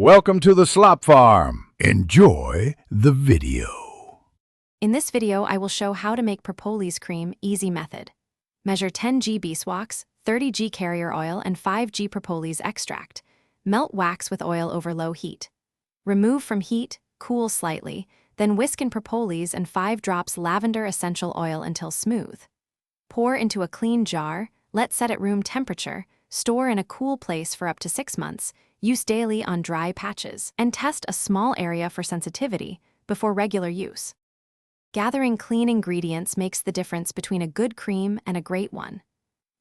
Welcome to the Slop Farm. Enjoy the video. In this video, I will show how to make Propolis cream easy method. Measure 10 g beeswax, 30 g carrier oil, and 5 g propolis extract. Melt wax with oil over low heat. Remove from heat, cool slightly, then whisk in propolis and 5 drops lavender essential oil until smooth. Pour into a clean jar, let set at room temperature, store in a cool place for up to 6 months, use daily on dry patches, and test a small area for sensitivity before regular use. Gathering clean ingredients makes the difference between a good cream and a great one.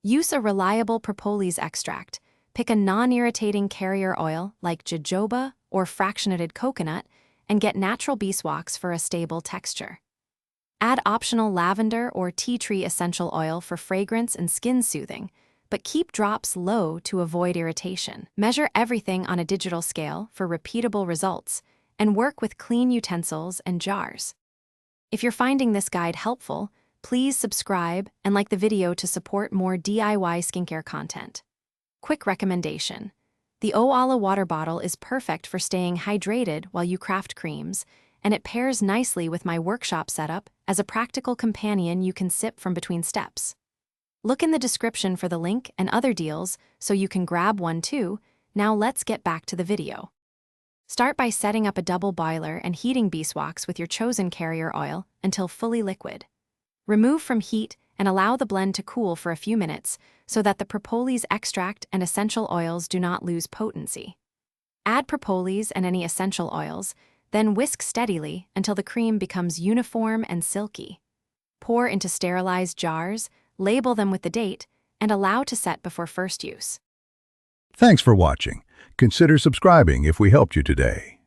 Use a reliable propolis extract. Pick a non-irritating carrier oil like jojoba or fractionated coconut and get natural beeswax for a stable texture. Add optional lavender or tea tree essential oil for fragrance and skin soothing, but keep drops low to avoid irritation. Measure everything on a digital scale for repeatable results, and work with clean utensils and jars. If you're finding this guide helpful, please subscribe and like the video to support more DIY skincare content. Quick recommendation: the Oala water bottle is perfect for staying hydrated while you craft creams, and it pairs nicely with my workshop setup as a practical companion you can sip from between steps. Look in the description for the link and other deals so you can grab one too. Now let's get back to the video. Start by setting up a double boiler and heating beeswax with your chosen carrier oil until fully liquid. Remove from heat and allow the blend to cool for a few minutes so that the propolis extract and essential oils do not lose potency. Add propolis and any essential oils, then whisk steadily until the cream becomes uniform and silky. Pour into sterilized jars, label them with the date, and allow to set before first use. Thanks for watching. Consider subscribing if we helped you today.